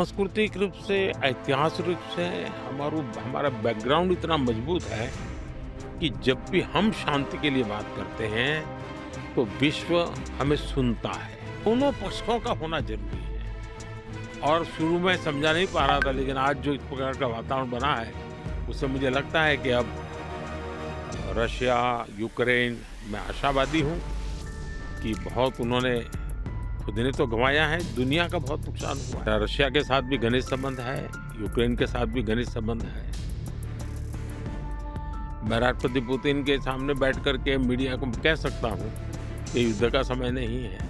सांस्कृतिक रूप से, ऐतिहासिक रूप से हमारा बैकग्राउंड इतना मजबूत है कि जब भी हम शांति के लिए बात करते हैं तो विश्व हमें सुनता है। दोनों पक्षों का होना जरूरी है और शुरू में समझा नहीं पा रहा था, लेकिन आज जो इस प्रकार का वातावरण बना है उससे मुझे लगता है कि अब रशिया, यूक्रेन, मैं आशावादी हूँ कि बहुत उन्होंने खुद ने तो गंवाया है, दुनिया का बहुत नुकसान हुआ है। रशिया के साथ भी घनिष्ठ संबंध है, यूक्रेन के साथ भी घनिष्ठ संबंध है। मैं राष्ट्रपति पुतिन के सामने बैठ करके मीडिया को कह सकता हूँ कि युद्ध का समय नहीं है,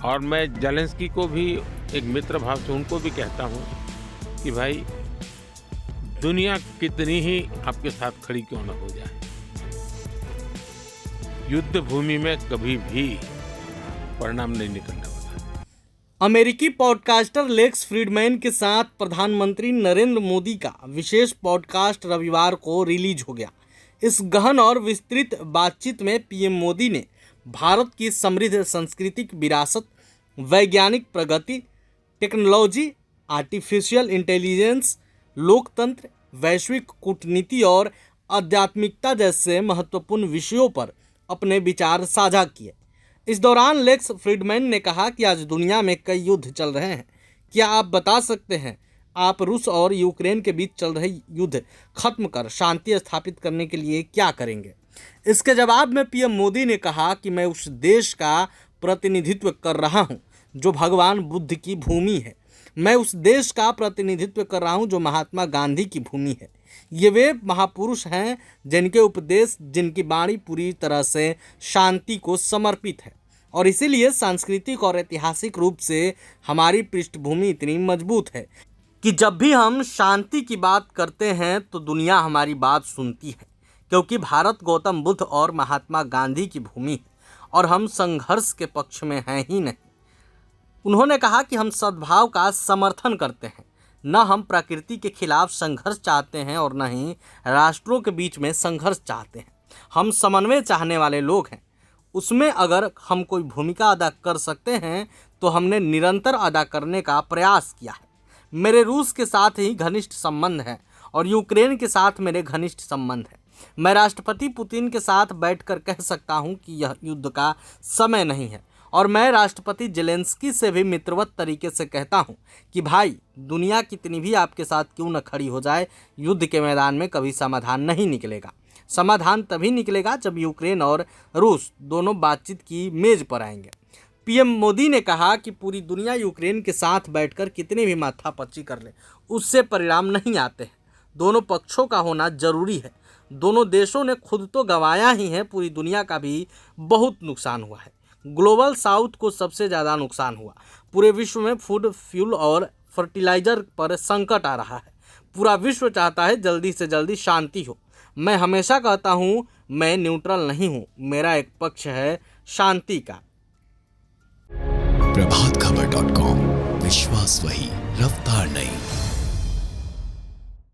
और मैं जेलेंस्की को भी एक मित्र भाव से उनको भी कहता हूँ कि भाई दुनिया कितनी ही आपके साथ खड़ी क्यों न हो जाए, युद्ध भूमि में कभी भी परिणाम नहीं निकलने वाला। अमेरिकी पॉडकास्टर लेक्स फ्रीडमैन के साथ प्रधानमंत्री नरेंद्र मोदी का विशेष पॉडकास्ट रविवार को रिलीज हो गया। इस गहन और विस्तृत बातचीत में पीएम मोदी ने भारत की समृद्ध सांस्कृतिक विरासत, वैज्ञानिक प्रगति, टेक्नोलॉजी, आर्टिफिशियल इंटेलिजेंस, लोकतंत्र, वैश्विक कूटनीति और आध्यात्मिकता जैसे महत्वपूर्ण विषयों पर अपने विचार साझा किए। इस दौरान लेक्स फ्रीडमैन ने कहा कि आज दुनिया में कई युद्ध चल रहे हैं। क्या आप बता सकते हैं, आप रूस और यूक्रेन के बीच चल रहे युद्ध खत्म कर शांति स्थापित करने के लिए क्या करेंगे? इसके जवाब में पीएम मोदी ने कहा कि मैं उस देश का प्रतिनिधित्व कर रहा हूं जो भगवान बुद्ध की भूमि है। मैं उस देश का प्रतिनिधित्व कर रहा हूं जो महात्मा गांधी की भूमि है। ये वे महापुरुष हैं जिनके उपदेश, जिनकी वाणी पूरी तरह से शांति को समर्पित है, और इसीलिए सांस्कृतिक और ऐतिहासिक रूप से हमारी पृष्ठभूमि इतनी मजबूत है कि जब भी हम शांति की बात करते हैं तो दुनिया हमारी बात सुनती है, क्योंकि भारत गौतम बुद्ध और महात्मा गांधी की भूमि है और हम संघर्ष के पक्ष में हैं ही नहीं। उन्होंने कहा कि हम सद्भाव का समर्थन करते हैं, न हम प्रकृति के खिलाफ संघर्ष चाहते हैं और न ही राष्ट्रों के बीच में संघर्ष चाहते हैं। हम समन्वय चाहने वाले लोग हैं। उसमें अगर हम कोई भूमिका अदा कर सकते हैं तो हमने निरंतर अदा करने का प्रयास किया है। मेरे रूस के साथ ही घनिष्ठ संबंध है और यूक्रेन के साथ मेरे घनिष्ठ संबंध है। मैं राष्ट्रपति पुतिन के साथ बैठकर कह सकता हूं कि यह युद्ध का समय नहीं है, और मैं राष्ट्रपति जेलेंस्की से भी मित्रवत तरीके से कहता हूं कि भाई, दुनिया कितनी भी आपके साथ क्यों न खड़ी हो जाए, युद्ध के मैदान में कभी समाधान नहीं निकलेगा। समाधान तभी निकलेगा जब यूक्रेन और रूस दोनों बातचीत की मेज पर आएंगे। पीएम मोदी ने कहा कि पूरी दुनिया यूक्रेन के साथ बैठकर कितनी भी माथापच्ची कर ले, उससे परिणाम नहीं आते हैं। दोनों पक्षों का होना जरूरी है। दोनों देशों ने खुद तो गंवाया ही है, पूरी दुनिया का भी बहुत नुकसान हुआ है। ग्लोबल साउथ को सबसे ज़्यादा नुकसान हुआ। पूरे विश्व में फूड, फ्यूल और फर्टिलाइजर पर संकट आ रहा है। पूरा विश्व चाहता है जल्दी से जल्दी शांति हो। मैं हमेशा कहता हूँ, मैं न्यूट्रल नहीं हूँ, मेरा एक पक्ष है शांति का। प्रभातखबर.com, विश्वास वही, रफ्तार नहीं।